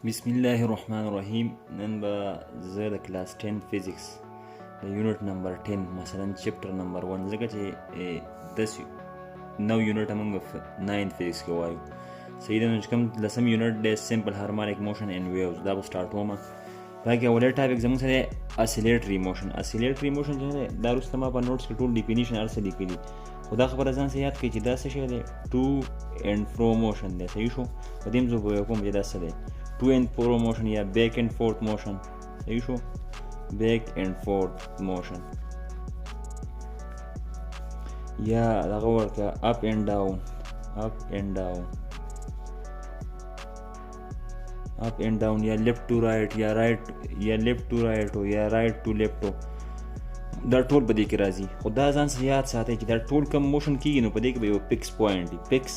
بسم الله الرحمن الرحیم. نن به زه د کلاس 10 فزیکس د یونټ نمبر 10 مثلا چپټر نمبر 1 ځکه چې داسې نو یونټ موږ 9 فزیکس کې وایو. صحیح ده. نو چې کوم لسم یونټ دی سمپل هارمونیک موشن اینډ ویوز، دا به سټارټ ومه. دا کې اولې ټاپک زموږ سره اسیلیټري موشن. اسیلیټري موشن چې دی دا وروسته ما په نوټس کې ټول ډیفینیشن هر څه لیکلي، خو دا خبره ځان سره یاد کړئ چې دا څه شی دی. ټو اینډ فرو موشن دی. صحیح شو. په دې مزو به کوم چې دا څه دی to and fro motion یا back and forth motion. صحیح شو. back and forth motion یا دغه ورکه up and down یا left to right یا left to right یا right to left. دا ټول په دې کې راځي، خو دا ځان سره یاد ساتئ چې دا ټول کوم موشن کېږي نو په دې کې به یو فکس پوینټ دی. فکس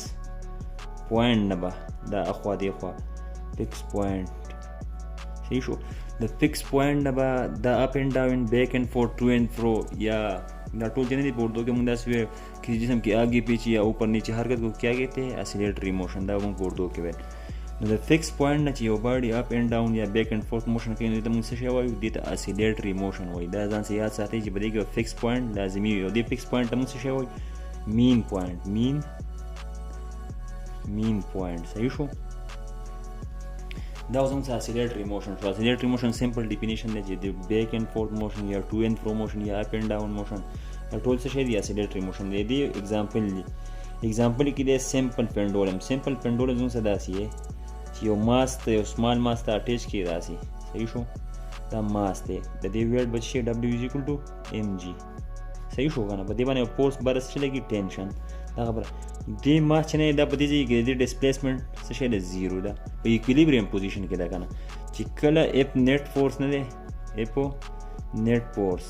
پوینټ نه به دا اخوا دې خوا فکس پوینټ. صحیح شو. د فکس پوینټ نه به دا اپ اینڈ ڈاؤن بیک اینڈ فورتھ ٹو اینڈ فرو یا دا ټول جنرally په اردو کې موږ داسې وایو کہ جسم کی آگے پیچھے یا اوپر نیچے حرکت کو کیا کہتے ہیں اسیلیټري موشن. دا موږ په اردو کې وایو. نو د فکس پوینټ نه چې یو باډي اپ اینڈ ډاون یا بیک اینڈ فورتھ موشن کوي نو دا موږ څه شی وایو؟ دې ته اسیلیټري موشن وایي. دا ځان سره یاد ساتئ چې په دې کې فکس پوینټ لازمي وي او دې فکس پوینټ ته موږ څه شی وایو؟ مین پوینټ. مین پوینټ. صحیح شو. دا زموږ اسیلیټري موشن شو. اسیلیټري موشن سمپل ډیفینیشن دی چې د بیک اینڈ فورتھ موشن یا ټو اینڈ فرو موشن یا اپ اینڈ ډاون موشن دا ټول څه شی دی؟ اسیلیټري موشن دی. دی اگزامپل دی. اگزامپل کې دی سمپل پینډولم. سمپل پینډولم زموږ سره داسې دی چې یو ماس ته یو سمال ماس ته اټیچ کړي داسې. صحیح شو. دا ماس دی، د دې ویټ به شي W=mg. صحیح شو که نه. په دې باندې فورس برس څه لګي؟ ټینشن. دا خبره دې ماس چې نه دا په دې ځای کې د ډسپلیسمنټ څه شی دی؟ زیرو ده. په ایکویلیبریم پوزیشن کې ده که نه. چې کله اف نیټ فورس نه دی، اف نیټ فورس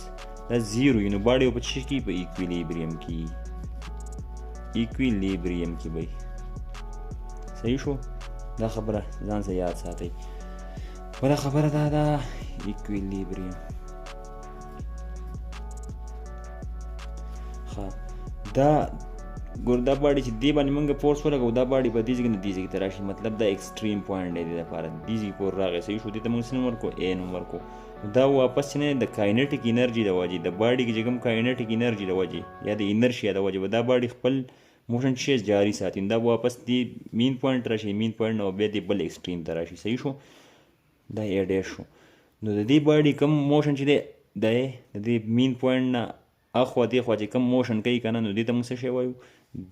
دا زیرو وي نو باډي په څه کې؟ په ایکویلیبریم کې. ایکویلیبریم کې به. صحیح شو. دا خبره ځان سره یاد ساتئ. بله خبره دا ده ایکویلیبریم. ښه دا ګور دا باډي چې دې باندې موږ فورس ولګو دا باډي په دې ځای کې نه دې ځای کې ته راشي، مطلب دا ایکسټریم پوینټ دی دې لپاره. دې ځای پورې راغی. صحیح شو. دې ته موږ څه نوم ورکړو؟ A نوم ورکړو. دا واپس چې نه د کاینیټیک انرژي د وجې د باډي کې چې کوم کاینیټیک انرژي د وجې یا د انرشیا د وجې به دا باډي خپل موشن چې جاری ساتي، دا واپس دې مین پوینټ راشي. مین پوینټ نه بیا دې بل ایکسټریم ته راشي. صحیح شو. دا A ډیش شو. نو د دې باډي کوم موشن چې دی د دې مین پوینټ نه اخوا دې خوا چې کوم موشن کوي که نه نو دې ته موږ څه شی وایو؟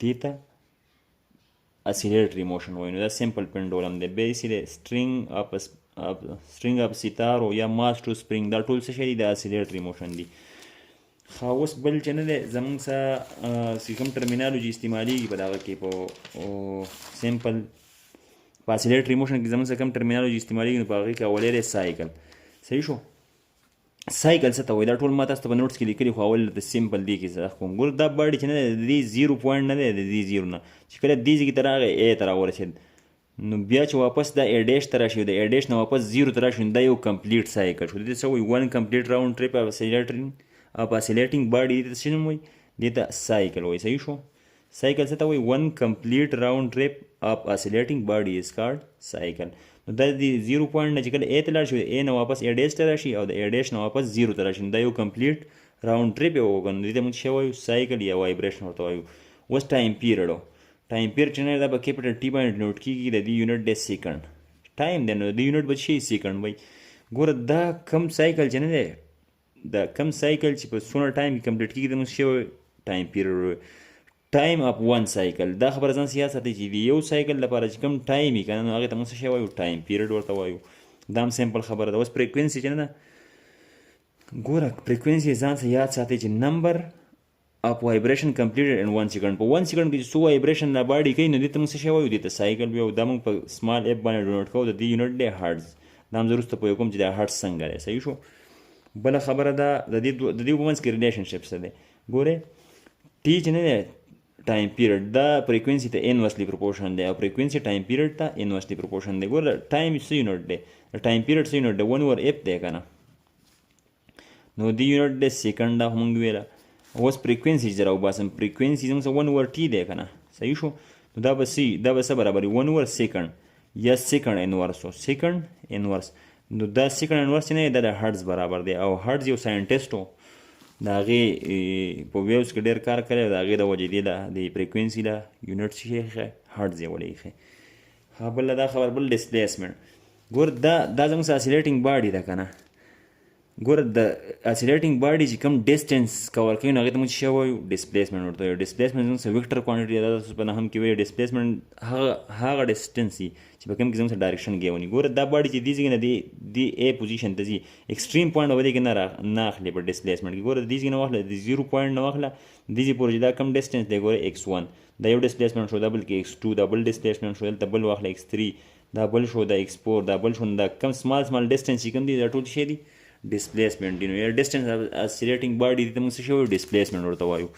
دې ته اسیلیټري موشن وایو. نو دا سمپل پینډولم دی. بیا یې سټرینګ اپ ستارو یا ماس ټو سپرینګ دا ټول څه شی دی؟ د اسیلیټري موشن دی. ښه اوس بل چې نه دی زموږ سره چې کوم ټرمینالوجي استعمالیږي په دغه کې په سمپل په اسیلیټري موشن کې زموږ سره کوم ټرمینالوجي استعمالیږي نو په هغې کې اولې دی سایکل. صحیح شو. سایکل څه ته وایي؟ دا ټول ما تاسو ته په نوټس کې لیکلي، خو اول د سمپل دی کې زه کوم. ګور دا باډي چې نه دی د دې زیرو پوینټ نه دی، د دې زیرو نه چې کله دې ځای کې ته راغی A ته راورسېد نو بیا چې واپس دا A ډیش ته راشي، د A ډیش نه واپس زیرو ته راشي دا یو کمپلیټ سایکل شو. دې څه وایي؟ ون کمپلیټ راوند ټریپ اف اسیلیټینګ باډي. دې ته څه نوم وایي؟ دې ته سایکل وایي. صحیح شو. سایکل څه ته وایي؟ ون کمپلیټ راوند ټریپ اف اسیلیټینګ باډي از کالډ سایکل. نو دا د زیرو پوینټ نه چې کله A ته لاړ شي A نه واپس A ډیش ته راشي او د A ډیش نه واپس زیرو ته راشي دا یو کمپلیټ راوند ټریپ یې وکړو. نو دې ته موږ څه وایو؟ سایکل یا وایبریشن ورته وایو. اوس ټایم پیریډ ټایم پیریډ چې نه دا به کیپیټل ټي باندې ډینوټ کېږي. د دې یونټ دی سیکنډ. ټایم دی نو د دې یونټ به شي سیکنډ وایي. ګوره دا کم سایکل چې نه دی دا کم سایکل چې په څومره ټایم کې کمپلیټ کېږي دا موږ څه وایو؟ ټایم پیریډ وایو. ټایم اپ ون سایکل. دا خبره ځان سره یاد ساتئ چې د یو سایکل لپاره چې کوم ټایم وي که نه نو هغې ته موږ څه شی وایو؟ ټایم پیریډ ورته وایو. دا هم سمپل خبره ده. اوس فریکوینسي چې نه ده ګوره فریکوینسي ځان سره یاد ساتئ چې نمبر اف وایبریشن کمپلیټډ ان 1 سیکنډ. په 1 سیکنډ کې چې څو وایبریشن دا باډي کوي نو دې ته موږ څه شی وایو؟ دې ته سایکل وایو. دا موږ په سمال ایف باندې ډونوټ کوو. د دې یونټ دی هرټز. دا هم زه وروسته پوه کوم چې دا هرټز څنګه دی. صحیح شو. بله خبره ده د دې په منځ کې ریلیشنشپ څه دی؟ ګورې ټي چې نه دی ټایم پیریډ دا فریکوینسي ته انورسلی پروپورشن دی او فریکوینسي ټایم پیریډ ته انورسلی پروپورشن دی. ګوره ټایم څه یونټ دی؟ د ټایم پیریډ څه یونټ دی؟ 1/f دی که نه. نو دې یونټ دی سیکنډ. دا موږ ویله. اوس فریکوینسي چې راوباسم فریکوینسي زموږ سره 1/t دی که نه. صحیح شو. نو دا به څه برابر وي؟ 1/سیکنډ یا سیکنډ انورس. سیکنډ انورس نو دا سیکنډ انورس نه د هرتز برابر دی. او هرتز یو ساينټیسټ و، د هغې په ویوز کې ډېر کار کړی، د هغې د وجې د فریکوینسي د یونټ څه شی ایښی هرتز یې وړی ایښی. ها بله دا خبر بل ډسپلیسمنټ. ګوره دا زموږ سره اسیلیټینګ باډي ده که نه. ګوره د اسیلیټینګ باډي چې کوم ډسټنس کور کوي نو هغې ته موږ څه شی وایو ډسپلیسمنټ ورته وایو. ډسپلیسمنټ زموږ سره ویکټر کوانټټي ده، تاسو په نهم کې وایي ډسپلیسمنټ هغه ډسټنس وي چې په کوم کې زموږ سره ډایرکشن کې ونی. ګوره دا باډي چې دې ځای نه دې اے پوزیشن ته ځي، ایکسټریم پوینټ به دې کې نه اخلي په ډسپلیسمنټ کې. ګوره دې ځای نه واخله، د 0 پوینټ نه واخله دې ځای پورې چې دا کم ډسټنس دی ګوره x1 دا یو ډسپلیسمنټ شو، دا بل کې x2 دا بل ډسپلیسمنټ شو، دلته بل واخله x3 دا بل شو، دا x4 دا بل شو. دا کم سمال ډسټنس چې کوم دي دا ټول شی دي ډسپلیسمنټ دي. نو یا ډسټنس اسیلیټینګ باډي دې ته موږ څه شی وایو ډسپلیسمنټ ورته وایو.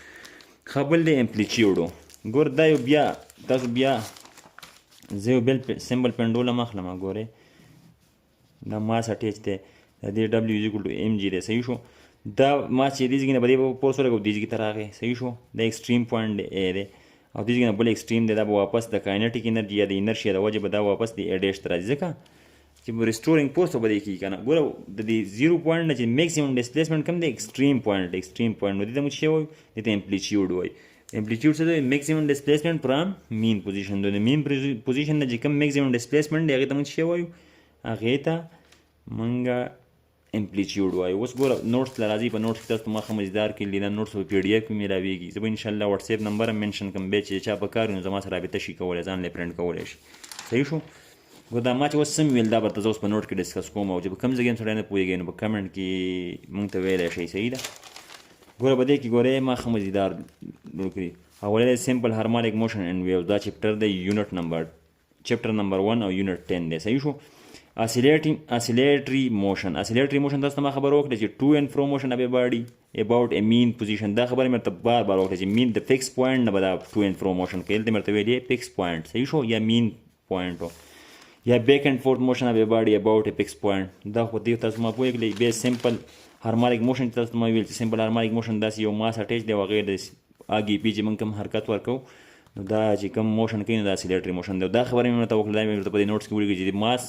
ښه بل دی امپلیچیوډ. ګوره دا یو بیا تاسو بیا زه یو بل سمبل پنډولم اخلم. ګورئ دا ماس اټیچ دی، د دې ډبلیو از ایکول ټو ام جی دی. صحیح شو. دا ماس چې دې ځای نه به دې په پورس ولګو دې ځای ته راغی. صحیح شو. دا ایکسټریم پوینټ دی اے دی، او دې ځای نه بل ایکسټریم دی، دا به واپس د کاینټیک انرژي یا د انرشیا د وجې به دا واپس د اے ډیش ته راځي، ځکه چې ریسټورینګ پورس به دې کېږي که نه. ګوره د دې 0 پوینټ نه چې میکسیمم ډسپلیسمنټ کوم دی ایکسټریم پوینټ نو دې ته موږ څه وایو دې ته امپلیچیوډ وایي. امپلیچیوډ څه دی میکسیمم ډسپلیسمنټ فرام مین پوزیشن. د مین پوزیشن نه چې کوم میکسیمم ډسپلیسمنټ دی هغې ته موږ څه وایو هغې ته موږ امپلیچیوډ وایو. اوس ګوره نوټس له راځي، په نوټس کې تاسو ما ښه مزیدار کړي دا نوټس په پی ډي اف کې میلاویږي. زه به انشاءالله وټساپ نمبر هم منشن کوم، بیا چې چا په کار وي نو زما سره رابطه شي کولی، ځان له پرنټ کولی شي. صحیح شو. ګوره دا ما چې اوس سم ویل دا به زه اوس په نوټ کې ډسکس کوم، او چې په کوم ځای کې هم سړی نه پوهېږي نو په کمنټ کې موږ ته ویلی شئ. صحیح ده. ګوره په دې کې ګورئ ما ښه مزیدار جوړ کړي. اولې سمپل هارمونیک موشن اینډ ویوز، دا چپټر دی یونټ نمبر 1 او یونټ 10 دی. صحیح شو. oscillatory motion تاسو ته ما خبر وکړه چې to and fro motion of a body about a mean position. دا خبره مې ته بار وکړه چې mean د فکس پوینټ نه به دا to and fro motion کوي، دلته مې ورته ویلې فکس پوینټ. صحیح شو. یا mean پوینټ و یا back and forth motion of a body about a fixed point. دا خو دې تاسو ما پوه کړئ. بیا سمپل هارمونیک موشن تاسو ته ما ویل چې سمپل هارمونیک موشن داسې یو ماس اټیچ دی او هغې د آګې پي چې موږ کوم حرکت ورکوو نو دا چې کوم موشن کوي نو دا اسیلیټري موشن دی. دا خبره مې ورته وکړه، دا مې ورته په دې نوټس کې ولیکل چې ماس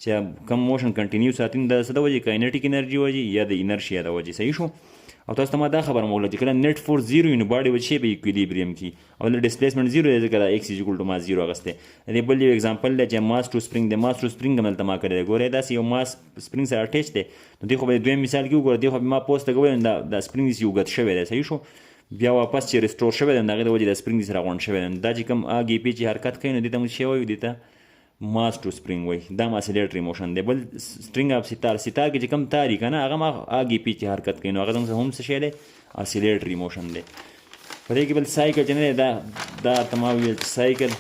چې کوم موشن کنټینیو ساتي نو دا څه د وجې کاینټیک انرژي وجې یا د انرشیا د وجې. صحیح شو. او تاسو ته ما دا خبره مو وکړه چې کله نیټ فورس 0 وي نو باډي به څه به ایکویلیبریم کي، او د ډسپلیسمنټ 0 دی ځکه دا x ایکوال ټو ماس 0 اغستی. د بل یو اگزامپل دی چې ماس ټو سپرینګ دی. ماس ټو سپرینګ هم دلته ما کړی دی. ګورئ داسې یو ماس سپرینګ سره اټیچ دی نو دې خو به دویم مثال کې وګوره، دې خو ما پوسټ کولی نو دا سپرینګ داسې اوږد شوی دی. صحیح شو. بیا واپس چې ریسټور شوی دی نو د هغې د وجې د سپرینګ داسې راغونډ شوی دی. دا چې کوم آګې پي چې حرکت کوي نو دې ته موږ څه وایو دې ته ماس ټو سپرینګ وایي. دا اسیلیټري موشن دی. بل سټرینګ اف ستار کې چې کوم تار وي که نه هغه ما آګې پي چې حرکت کوي نو هغه زموږ هم څه شی دی اسیلیټري موشن دی. په دې کې بل سایکل چې نه دی دا ته ما ویل چې سایکل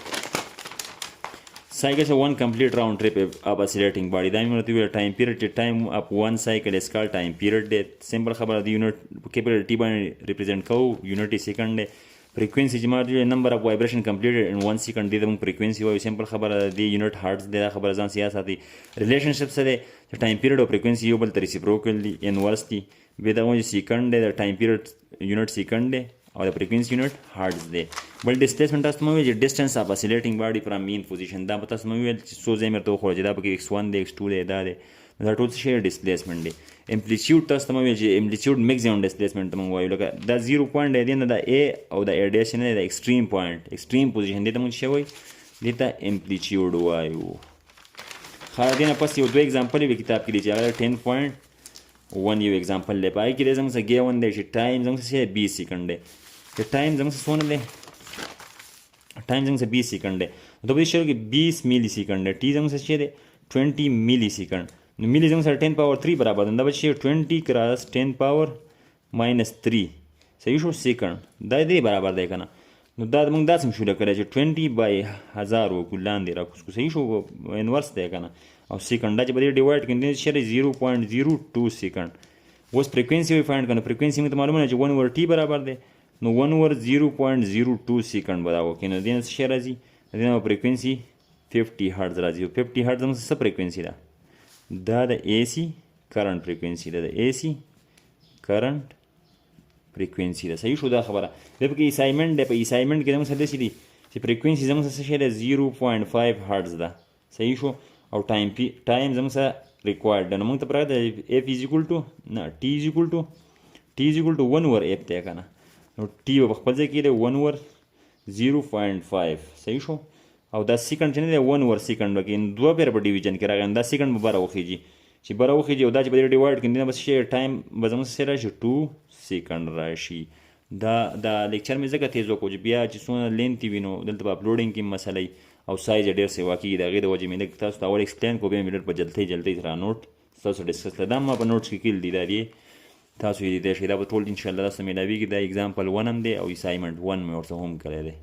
is one complete round trip of oscillating body. دا مې ورته ویل ټایم پیریډ چې ټایم اف ون سایکل از کال ټایم پیریډ دی. سمپل خبره د یونټ کیپیټل ټي باندې ریپرزینټ کوو، یونټ یې سیکنډ دی. frequency چې ما ورته نمبر اف وایبریشن کمپلیټډ ان 1 سیکنډ دې ته موږ frequency وایو. سمپل خبره دی یونټ هارټز دی. دا خبره ځان سیا ساتي. ریلیشنشپ څه دی چې ټایم پیریډ او frequency یو بل ته ریسیپروکل دي، انورس دي. بیا دا وایي سیکنډ دی، د ټایم پیریډ یونټ سیکنډ دی او د frequency یونټ هارټز دی. بل ډسپلیسمنټ تاسو ته مې ویل چې ډسټنس اف اسیلیټینګ باډي فرام مین پوزیشن. دا به تاسو مې ویل چې څو ځای مې ورته وښوده چې دا پکې x1 دی x2 دی دا دی، دا ټول څه شی ډسپلیسمنټ دی. امپلیچیوډ تاسو ته مې ویل چې امپلیچیوډ میکسیمم ډسپلیسمنټ ته موږ وایو. لکه دا 0 پوینټ دی نه دا اے او دا اے ډیش نه دا ایکسټریم پوینټ ایکسټریم پوزیشن دی ته موږ څه وایو دې ته امپلیچیوډ وایو. ښه دې نه پس یو دوه اگزامپل یې کتاب کې دی چې هغه 10.1 یو اگزامپل دی. په هغې کې دی زموږ څه ګیون دی چې ټایم زموږ څه 20 سیکنډ دی. چې ټایم زموږ څه څونه دی ټایم زموږ څه 20 سیکنډ دی. نو په دې شروع کې 20 میلی سیکنډ دی. ټي زموږ څه دی 20 میلی سیکنډ. نو میلی زموږ سره 10 پاور 3 برابر دی. دا به چې 20 کراس 10 پاور ماینس 3. صحیح شو. سیکنډ دا دې برابر دی که نه. نو دا موږ داسې مشوره کړی چې 20 بای 1000 وکړو لاندې راکوز کړو. صحیح شو. انورس دی که نه. او سیکنډ دا چې په دې ډیوایډ کړي نو چې 0.02 سیکنډ. اوس فریکوینسي وی فایند کړو. فریکوینسي موږ ته معلومه ده چې 1 اوور ټي برابر دی نو 1 اوور 0.02 سیکنډ به دا وکړي. نو دې نه څه شی راځي دې نه فریکوینسي 50 هرتز راځي. 50 هرتز زموږ څه فریکوینسي ده دا د اے سی کرنٹ فریکوینسي ده. د اے سی کرنٹ فریکوینسي ده. صحیح شو. دا خبره دا پکې اسایمنټ دی. په اسایمنټ کې زموږ څه داسې دي چې فریکوینسي زموږ څه شی ده 0.5 هرتز ده. صحیح شو. او ټایم زموږ سره ریکوایرډ ده، نو موږ ته پرته ده اف از ایکول ټو نه ټي از ایکول ټو 1 اوور اف دی که نه، نو ټي به په خپل ځای کې دی 1 اوور 0.5. صحیح شو. او دا سیکنډ چې نه دی 1 اوور سیکنډ به کې دوه پیره په ډیویژن کې راغی، دا سیکنډ به بره وخیږي، چې بره وخیږي او دا چې به دې ډیوایډ کړي نه بس شي ټایم به زموږ سره راشي 2 سیکنډ راشي. دا لیکچر مې ځکه تیز وکړو چې بیا چې څونه لینتي وي نو دلته په اپلوډینګ کې مسله او سایز یې ډېر سیوا کېږي، د هغې د وجې مې لږ تاسو ته اول ایکسپلین کړو، بیا مې ډېر په جلدۍ سره نوټ تاسو ډسکس کړه. دا ما په نوټس کې کړي دي، دا دې تاسو یې لیدلی شئ. دا به ټول انشاءالله تاسو ته میلاویږي. دا اګزامپل 1 هم دی او اسایمنټ 1 مې ورته هم کړی دی.